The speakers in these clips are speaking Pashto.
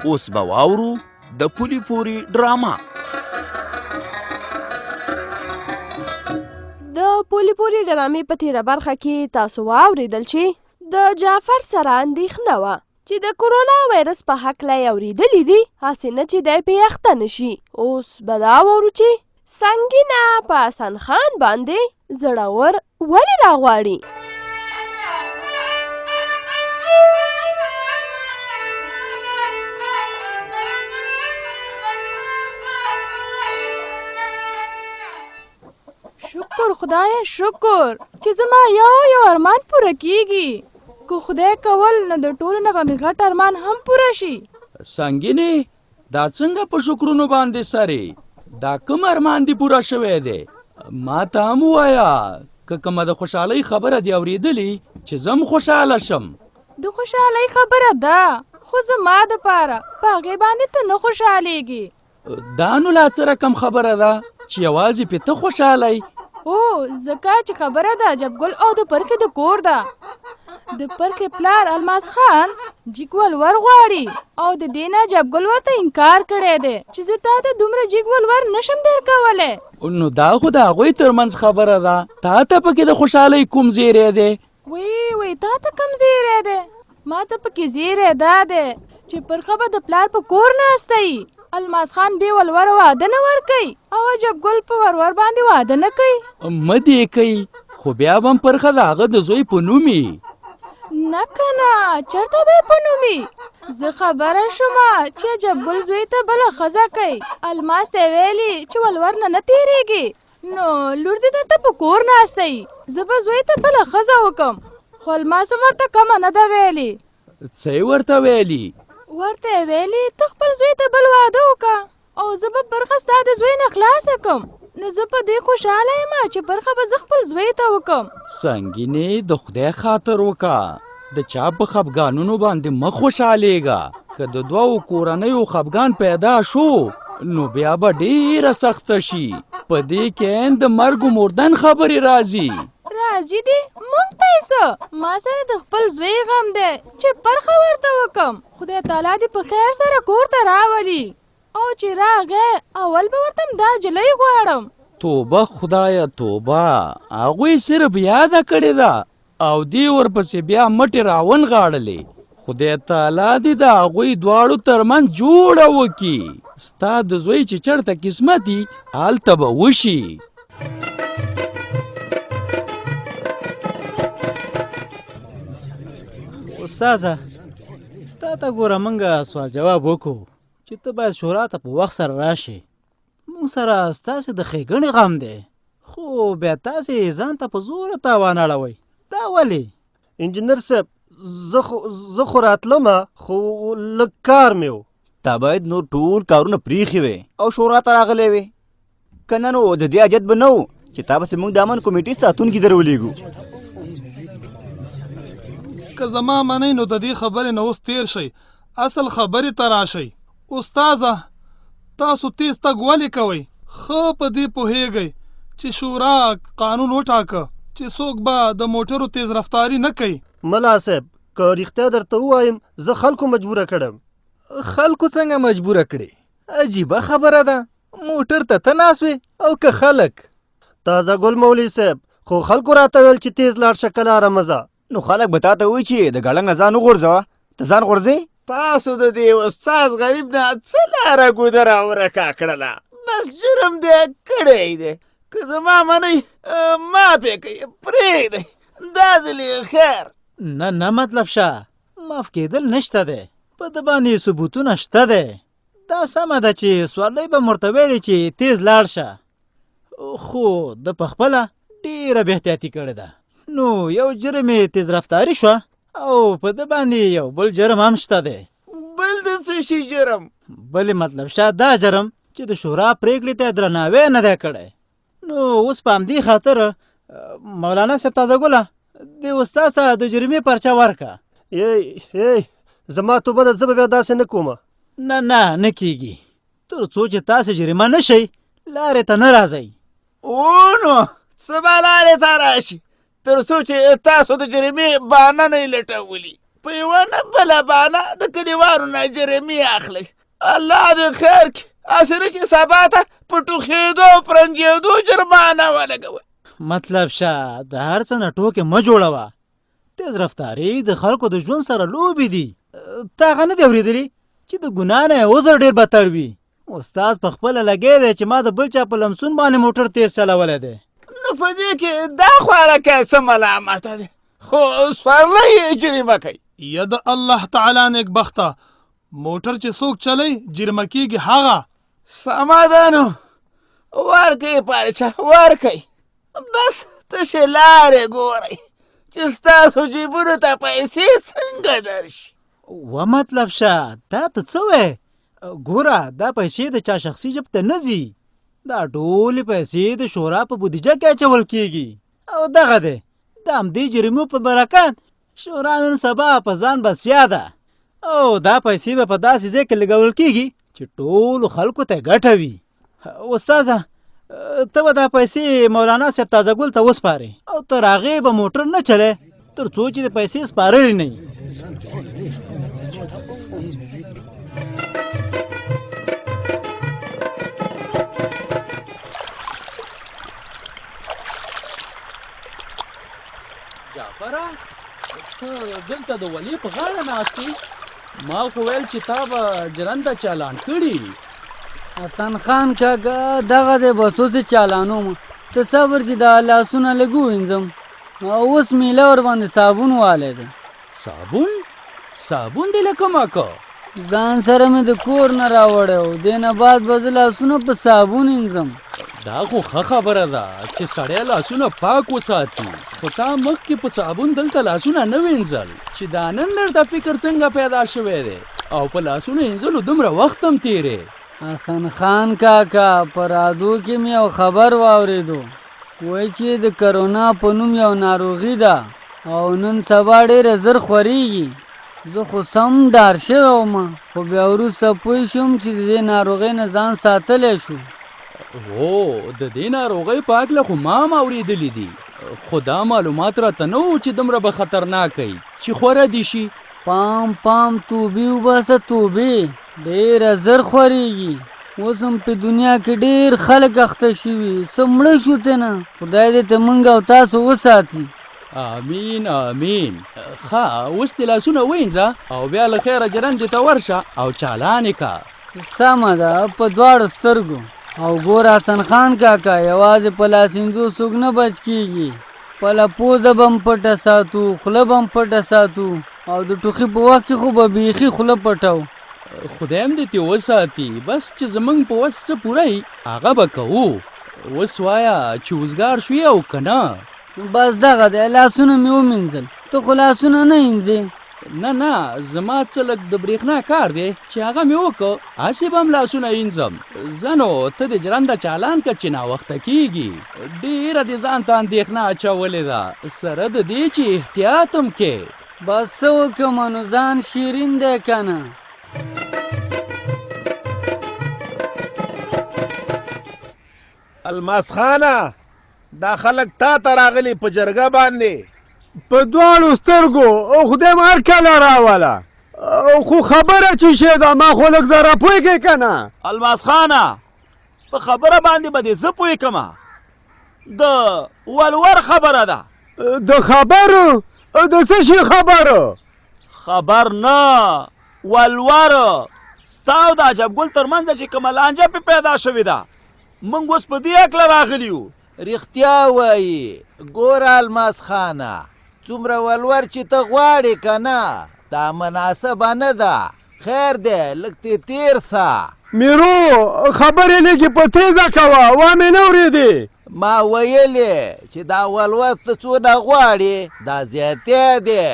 اوس به واورو د پولې پورې ډرامه. د پولې پورې ډرامې په تېره برخه کې تاسو واورېدل چې د جعفر سره اندېښنه وه چې د کرونا وایرس په هکله یې اورېدلي دي، هسې نه چې دی پرې اخته نه شي. اوس به دا واورو چې سنګینه په حسن خان باندې زړور ولې راغواړي. شکر خدایه شکر چې زما یو ارمان پوره کیږي. که خدای کول نو د ټولو نه به مې غټ ارمان هم پوره شي. سنګینې دا څنګه په شکرونو باندې سرې؟ دا کوم ارمان دی پوره شوی دی؟ ما ته هم ووایه که کومه د خوشحالۍ خبره دی اورېدلې چې زم خوشحاله شم. د خوشحالۍ خبره ده خو زما دپاره په هغې باندې ته نه خوشحالېږي. دا نو لا څه رقم خبره ده چې یوازې پې ته خوشحالی؟ هو ځکه چې خبره ده جبګل او د پرخې د کور ده. د پرخې پلار الماس خان جیګ ولور غواړي او د دې نه جبګل ورته انکار کړی دی چې زه تا ته دومره جیګ ولور نشم درکولی. نو دا خو د هغوی ترمنځ خبره ده. تا ته پکې د خوشحالۍ کوم زیری دی؟ وی تا ته کوم زیری دی؟ ما ته پکې زیری دا دی چې پرخه به د پلار په کور ناسته وي. الماس خان بې ولور واده نه ورکوي او جبګل په ورور باندې واده نه کوي. مه دې کوي خو بیا به هم پرخه د هغه د زوی په نوم وي. نه کنه چېرته به یې په نوم وي؟ زه خبره شومه چې جبګل زوی ته بله ښځه کوي. الماس ته یې ویلي چې ولور نه تېرېږي نو لور دې درته په کور ناسته وي. زه به زوی ته بله ښځه وکم خو الماس هم ورته کمه نه ده ویلي. څه یې ورته ویلي؟ ورته یې ویلي ته خپل زوی ته بل واده وکړه او زه به برخه ستا د زوی نه خلاصه کړم. نو زه په دې خوشحاله یم چې برخه به زه خپل زوی ته وکړم. سنګینې د خدای خاطر وکړه د چا په خفګانونو باندې مه خوشحالېږه. که د دوو کورنیو خفګان پیدا شو نو بیا به ډېره سخته شي. په دې کې د مرګ و مردن خبرې راځي. راځي دي مونږ ته یې څه؟ ما سره د خپل زوی غم دی چې برخه ورته وکم. خدای تعالی دې په خیر سره کور ته راولي او چې راغی اول به ورته دا جلۍ غواړم. توبه خدایه توبه، هغوی صرف یاده کړې ده او دې ورپسې بیا مټې راونغاړلې. خدای تعالی دې د هغوی دواړو ترمنځ جوړه وکړي. ستا د زوی چې چېرته قسمت وي هلته به وشي. استاذه تا ته ګوره موږ سوال جواب وکړو چې ته باید شورا ته په وخت سره راشې. موږ سره ستاسې د ښېګڼې غم دی خو بیا تاسې ځان ته په زوره تاوان اړوئ. دا ولې؟ انجینر صاحب زه خو راتلمه خو لږ کار مې و. تا باید نور ټول کارونه پریښي وې او شورا ته راغلی وې. که نه نو د دې حاجت به نه و چې تا پسې موږ د امن کمیټې ساتونکي درولېږو. که زما منئ نو د دې خبرې نه اوس تېر شئ، اصل خبرې ته راشئ. استاذه تاسو تیز تګ ولې کوئ؟ ښه په دې پوهیږئ چې شورا قانون وټاکه چې څوک به د موټرو تیز رفتاري نه کوي. ملا صاحب که رښتیا درته ووایم زه خلکو مجبوره کړم. خلکو څنګه مجبوره کړې؟ عجیبه خبره ده. موټر ته ته ناست وې او که خلک؟ تازه ګل مولوي صاحب خو خلکو راته ویل چې تیز لاړ شه کلاره مزه. نو خلک به تا ته وایي چې د ګړنګ نه ځان وغورځوه. ته ځان غورځې؟ تاسو د دې استاد غریب نه څه لاره ګودره ورکا کړله؟ بس جرم دې کړی دی. که زما منئ معافې کوي پرېږدئ دا ځلې خیر. نه مطلب شه معاف کېدل نشته دی. په ده باندې ثبوتونه شته دی. دا سمه ده چې سورلۍ به ورته ویلې چې تیز لاړ شه خو ده پخپله ډېره بې احتیاطي کړې ده. نو یو جرم یې تیز رفتاري شوه او په ده باندې یو بل جرم هم شته دی. بل د څه شي جرم؟ بلې مطلب شه دا جرم چې د شورا پرېکړې ته درناوی نه دی کړی. نو اوس په همدې خاطر مولانا صاحب تازه ګله دې استاد ته د جرمې پرچه ورکړه. زما توبه ده زه به بیا داسې نه کومه. نه کېږي. تر څو چې تاسې جریمه نه شئ لارې ته نه راځئ. نو څه به لارې ته راشي تر څو چې تاسو د جریمې بهانه نه یې لټولي. په یوه نه بله بهانه د کلیوالو نه جرمې اخلئ. الله دې خیر کړي. هسې نه چې سبا ته په ټوخېدو او پرنجېدو جرمانه ولګوئ. مطلب شه د هر څه نه ټوکې مه جوړوه. تیز رفتاري د خلکو د ژوند سره لوبې دي. تا هغه نه دی اورېدلي چې د ګناه نه یې عذر ډېر بدتر وي. استاد په خپله لګی دی چې ما د بل چا په لمسون باندې موټر تیز چلولی دی. نو په دې کې دا خوارکه څه ملامته دی؟ خو سپرلی یې جریمه کوي. یا د الله تعالی نیکبخته موټر چې څوک چلی جرمه کېږي هغه. سمه ده نو ورکوي پارچه ورکوي. بس تشې لارې ګورئ چې ستاسو جیبونو ته پیسې څنګه درشي. و مطلب شه دا ته څه وایې؟ ګوره دا پیسې د چا شخصي جب ته نه ځي. دا ټولې پیسې د شورا په بودیجه کې اچول کېږي. او دغه دی د همدې جریمو په برکت شورا نن سبا په ځان بسیا ده. او دا پیسې به په داسې ځای کې لګول کېږي چې ټولو خلکو ته ګټه وي. استاده ته به دا پیسې مولانا صاحب تازه ګل ته وسپارې او تر هغې به موټر نه چلی تر څو چې د پیسې سپارلې نه وي. جعفره ته دلته د ولي په غاړه ناست یې؟ ما خو ویل چې تا به جرنده چالان کړي. حسن خان کاکا دغه دی بس اوس یې چالانوم. ته صبر چې دا لاسونه لږ ووینځم. اوس میله ورباندې صابون والی دی. صابون؟ صابون دې له کومه که؟ ځان سره مې د کور نه راوړی و. دې نه بعد به زه لاسونه په صابون وینځم. دا خو ښه خبره ده چې سړی لاسونه پاک وساتي. خو تا مخکې په صابون دلته لاسونه نه وینځل چې دا نن درته فکر څنګه پیدا شوی دی او په لاسونو وینځلو دومره وخت هم تیری. حسن خان کاکا په رادیو کې مې یو خبر واورېدو وایي چې د کرونا په نوم یو ناروغي ده او نن سبا ډېره زر خورېږي. زه خو سم ډار شوی وم خو بیا وروسته پوه شوم چې د دې ناروغۍ نه ځان ساتلی شو. هو د دې ناروغۍ په هکله خو ما هم اورېدلي دي خو دا معلومات راته نه وو چې دومره به خطرناک وي چې خوره دي شي. پام توبې وباسه توبې ډېره زر خورېږي. اوس هم په دنیا کې ډېر خلک اخته شوي. څه مړه شو تېنه. خدای دې ته موږ او تاسو وساتي. آمین آمین. ښه اوس دې لاسونه وینځه او بیا له خیره جرندې ته ورشه او چالان یې که. سمه ده په دواړو سترګو. او ګور حسن خان کاکا یوازې په لاسینځو څوک نه بچ کېږي. خپله پوزه به هم پټه ساتو خوله به هم پټه ساتو او د ټوخي په وخت کې خو به بیخي خوله پټو. خدای هم دې تې وساتي. بس چې زموږ په وس څه پوره وي هغه به کوو. اوس وایه چې وزګار شوې او که نه؟ بس دغه دی لاسونه مې ومینځل. ته خو لاسونه نه وینځې؟ نه زما څه لږ د برېښنا کار دی چې هغه مې وکړ هسې به هم لاسونه وینځم. زه نو ته د جرنده چالان که چې ناوخته کېږي. ډېره دې ځان ته اندېښنه اچولې ده سره د دې چې احتیاط هم کې. بس څه وکړمه نو ځان شیرین دی که نه. الماس خانه دا خلک تا ته راغلي په جرګه باندې په دواړو سترګو او خدای م هر کله راوله. خو خبره چې شی ده ما خو لږ ذره پوهېږې که نه. الماس خانه په خبره باندې به دې زه پوهې کمه. د ولور خبره ده. د خبرو د څه شي خبرو؟ خبر نه ولور ستا او د عجبګل تر منځه چې کومه لانجه پې پیدا شوې ده موږ اوس په دې هکله راغلي یو. رښتیا وایي ګوره الماس خانه څومره ولور چې ته غواړې که نه دا مناسبه نه ده. خیر دی لږ تې تېر سه. میرو خبرې لږې په تیزه کوه وا مې نه اورېدې. ما ویلې چې دا ولور ته څونه غواړې دا زیاتی دی.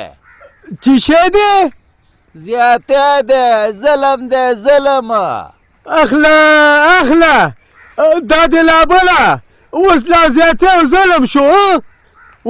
چې شی دی؟ زیاتی دی ظلم دی ظلم. اخله دا دې لا بله اوس لا زیاتی او ظلم شو.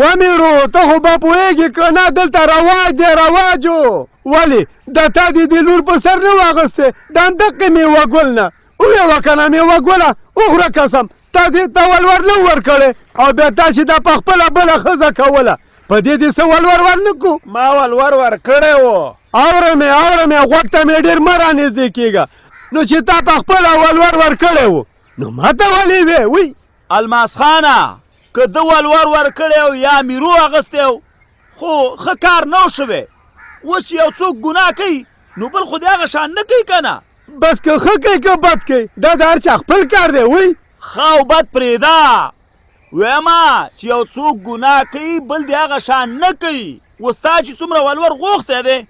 ومیرو ته خو به پوهېږې که نه دلته رواج دی رواجو. ولې دا تا دې د لور په سر نه واغستې دا دقې میوه ګل نه ویوه که نه میوه ګله وخوره قسم تا دې ته ولور نه ورکړې او بیا تا چې دا په خپله بله ښځه کوله په دې دې څه ولور ورنکو؟ ما ولور ورکړی و. اورم غوږ ته مې ډېر مه رانږدې کېږه. نو چې تا په خپله ولور ورکړی و نو ما ته ولې وې وی؟ الماس خانه که ده ولور ورکړی و یا میرو اخیستی و خو ښه کار نه و شوی. اوس چې یو څوک ګناه کوي نو بل خو د هغه شان نه کوي که نه. بس که ښه کوي که بد کوي دا د هر چا خپل کار دی وی. ښه او بد پرېږده، ویمه چې یو څوک ګناه کوي بل د هغه شان نه کوي. اوس تا چې څومره ولور غوښتی دی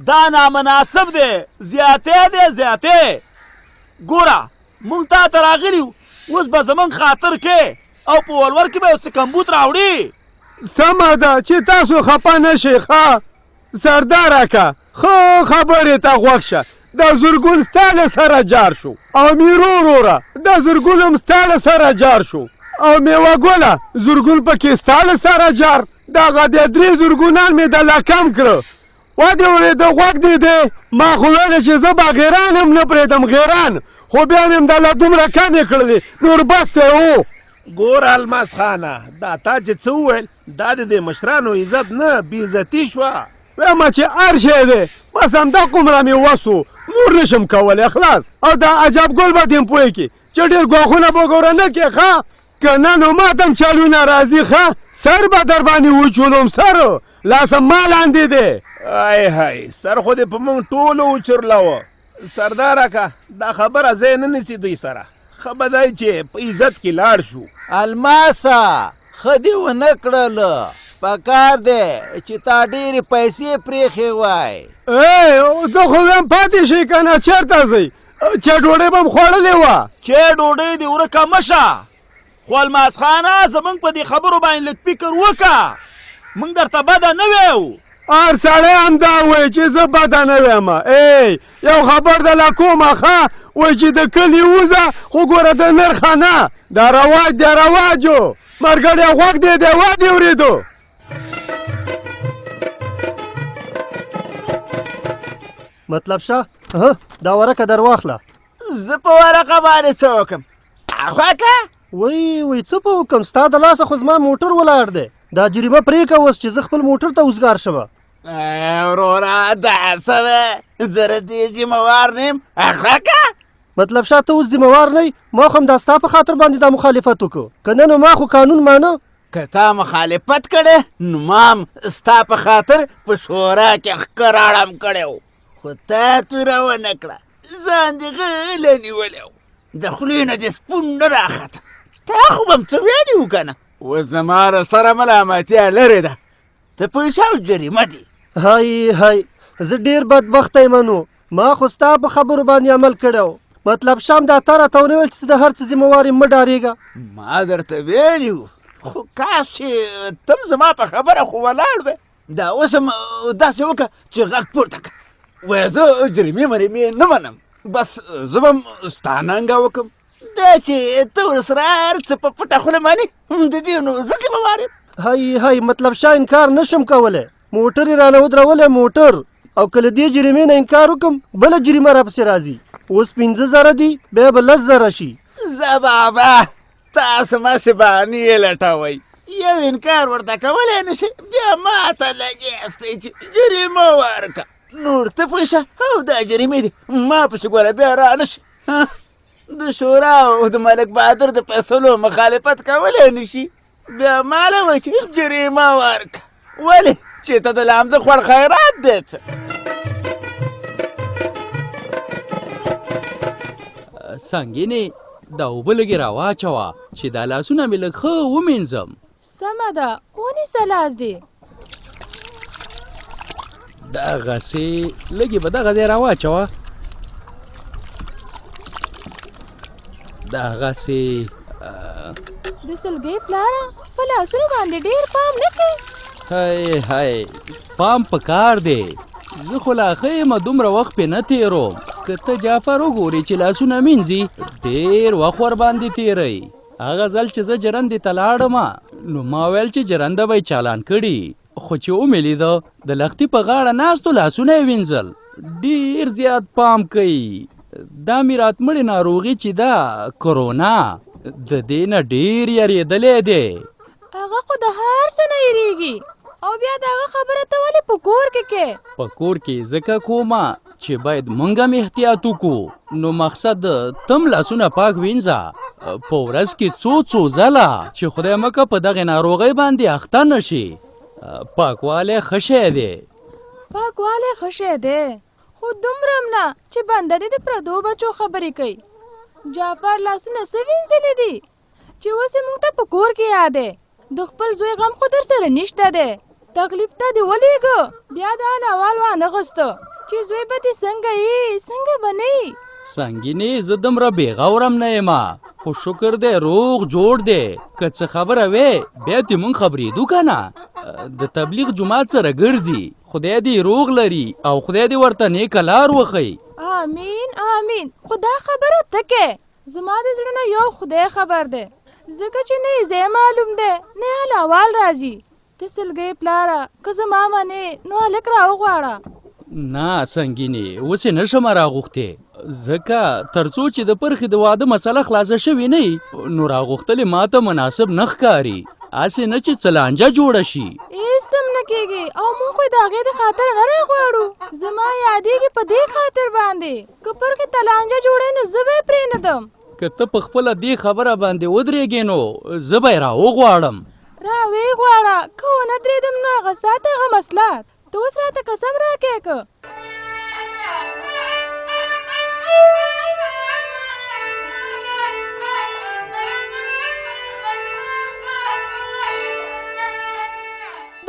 دا نامناسب دی، زیاتی دی زیاتی. ګوره موږ تا ته راغلي یو، اوس به زموږ خاطر کې او په ولور کې به یو څه کمبود راوړي. سمه ده چې تاسو خفه نه شئ. ښه سرداره که ښه خبرې ته غوږ شه. دا زرګون ستا له سره جار شو او میرو وروره دا زرګون هم ستا له سره جار شو او میوه ګله زرګون پکې ستا له سره جار. دغه د 3 زرګونان مې د لا کم کړه. وا دې اورېده غوږ دې دی ما خو ویلې چې زه به غیران هم نه پرېږدم غیران، خو بیا مې هم د لا دومره کمې کړلې نور بس دی و. ګوره الماس خانه دا تا چې څه وویل دا د دې مشرانو عزت نه بېعزتي شوه. وایم چې هر شی دی بس همدا قمره مې وس و نور نشم کولی خلاص. او دا عجب ګل به دې پوهې کې چې ډېر ګواښونه به ګوره نه کې ښه که نه نو ما ته هم چلونه راځي ښه سر به در باندې وچولم سر لاسم ما لاندې دی. های سر خو دې په موږ ټولو وچرلوه. سرداره که دا خبره ځای نه نیسي دوی سره. ښه به دی چې په عزت کې لاړ شو. الماسه ښه دې ونه کړله، پکار دی چې تا ډېرې پیسې پرېښې وای. زه خو ویم پاتې شئ که نه چېرته ځئ چې ډوډۍ به م خوړلې وه. چې ډوډۍ دې ورکه مه شه، خو الماس خانه زموږ په دې خبرو باندې لږ فکر وکړه. موږ درته بده نه ویو. هر سړی همدا وایي چې زه بده نه ویم. یو خبر درله کومه ښه وایي چې د کلي وځه خو ګوره د نرخه نه دا رواج دی رواجو مرګړی غوږ دی دی وا دې اورېدو. مطلب شه دا ورقه در واخله. زه په ورقه باندې څه وکړم؟ خوکه وی څه په وکړم ستا د لاسه خو زما موټر ولاړ دی. دا جریمه پرېږه اوس چې زه خپل موټر ته وزګار شمه. وروره دا څه وی زه د دې ذمهوار نه یم. خوکه مطلب شه ته اوس ذمهوار نه یې. ما خو هم دا ستا په خاطر باندې دا مخالفت وکړو که نه نو ما خو قانون مانه. که تا مخالفت کړی نو ما هم ستا په خاطر په شورا کې ښکراړم کړی و خو تا توره ونه کړه. ځان دې غلی نیولی و د خولې نه دې سپون نه راخته. تا خو به م څه ویلي و که نه. اوس زما له سره ملامتیا لرې ده. ته پیسه او جریمه دي. هی زه ډېر بدبخته یم نو ما خو ستا په خبرو باندې عمل کړی و. مطلب شام دا تا راته ونه ویل چې د هر څه ذمهوار یم مه ډارېږه. ما درته ویلي و خو کاش چې تم زما په خبره خو ولاړ وې. دا اوس هم داسې وکړه چې غږ پورته کړه وایه زه جریمې مرمې نه منم. بس زه به هم ستا ننګه وکړم. دا چې ته ورسره هر څه په پټه خوله منې د دې نو زه ذمهوار یم. هی مطلب شاه انکار نشم کولی. موټر یې رانه ودرولی موټر او که له دې جریمې نه انکار وکړم بله جریمه راپسې راځي. اوس 15,000 دي بیا به 10,000 شي. زه بابا تاسو ماسې بهانې یې لټوئ. یو انکار ورته کولی نه شي بیا ما ته لګېستی چې جریمه ورکړه. نور ته پوه شه او دا جریمې دي ما پسې ګوره بیا را نه شي. د شورا او د ملک بهادر د فیصلو مخالفت کولی نه شي بیا ما له وایي چې جریمه ورکړه. ولې چې ته د لامده خوړ خیرات دی څه. سنګینې دا اوبه لږې راواچوه چې دا لاسونه مې لږ ښه ومینځم. سمه ده ونیسه لاس دې. دغسې لږې به دغه ځای راواچوه. دغسې د سلګۍ پلاره په لاسونو باندې ډېر پام نه کوې. هی پام په کار دی. زه خو لا ښه یم دومره وخت پې نه تېروم. که ته جعفر وګورې چې لاسونه مینځي ډېر وخت ورباندې تېروي. هغه ځل چې زه جرندې ته لاړم نو ما ویل چې جرنده به یې چالان کړي خو چې ومې لیده د لښتي په غاړه ناستو لاسونه یې وینځل. ډېر زیات پام کوي. دا مې راتمړې ناروغي چې ده کرونا د دې نه ډېر یېرېدلی دی. هغه خو د هر څه نه یېرېږي او بیا د هغه خبره ته ولې په کور کې په کور کې ځکه کومه چې باید مونږ هم احتیاط وکړو. نو مقصد تم لاسونه پاک وینځه په ورځ کې څو ځله چې خدای مکه په دغه ناروغۍ باندې اخته نشي. پاکوالی ښه شی دی. پاکوالی ښه شی دی، خو دومره هم نه چې بنده دې د پردو بچو خبرې کوي. جعفر لاسونه څه وینځلي دي چې اوس یې موږ ته په کور کې یاد دی. د خپل زوی غم خو در سره نشته دی. تکلیف ته دې ولېږه، بیا د حال احوال وانغوسته چې زوی به دې څنګه یي څنګه به نه یي. سنګینې زه دومره بېغورم نه یم، خو شکر دی روغ جوړ دی. که څه خبره وې بیا دې مونږ خبرېدو که نه. د تبلیغ جومات سره ګرځي، خدای دې روغ لري او خدای دې ورته نیکه لار وښیي. آمین آمین. خو دا خبره ته کې زما د زړه نه یو خدای خبر دی، ځکه چې نه یې ځای معلوم دی نه یې حال احوال راځي. ته سلګۍ پلاره که زما منې نو هلک راوغواړه. نه سنګینې اوس یې نشم راغوښتې، ځکه تر څو چې د پرخې د واده مسله خلاصه شوې نه نو راغوښتل یې ماته مناسب نه ښکاري. هسې نه چې څه لانجه جوړه شي. هېڅ هم نه کېږي او مونږ خو د هغې د خاطره نه راغواړو. زما یادېږي په دې خاطر باندې که پرخې ته لانجه جوړوي نو زه به یې پرېنږدم. که ته په خپله دې خبره باندې ودرېږې نو زه به یې راوغواړم. راویې غواړه، که ونه درېدم نو هغه ساعت هغه مصلحت. ته اوس راته قسم راکړې که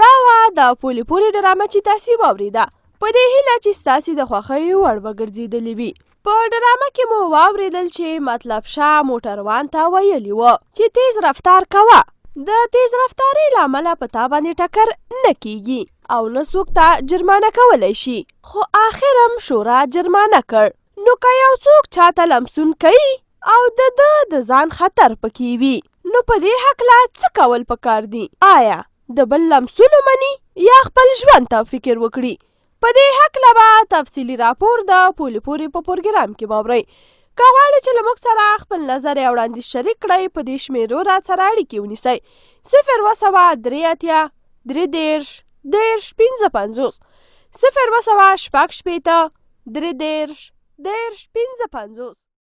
دا وه د پولې پورې ډرامه چې تاسې واورېده. په دې هیله چې ستاسې د خوښۍ وړ به ګرځېدلې وي. په ډرامه کې مو واورېدل چې مطلب شاه موټروان ته ویلي وه چې تیز رفتار کوه. د تیز رفتارۍ له امله په تا باندې ټکر نه کیږي او نه څوک ته جرمانه کولی شي. خو آخر هم شورا جرمانه کړ. نو که یو څوک چاته لمسون کوي او د ځان خطر پکې وي نو په دې هکله څه کول پکار دي؟ آیا د بل لمسونو مني یا خپل ژوند ته فکر وکړي؟ په دې هکله به تفصیلي راپور د پولې پورې په پروګرام کې واورئ. که غواړئ چې له موږ سره خپل نظر یا وړاندیز شریک کړئ په دې شمېرو راسره اړیکې ونیسئ: 020-380-30-55 020-660-30-55.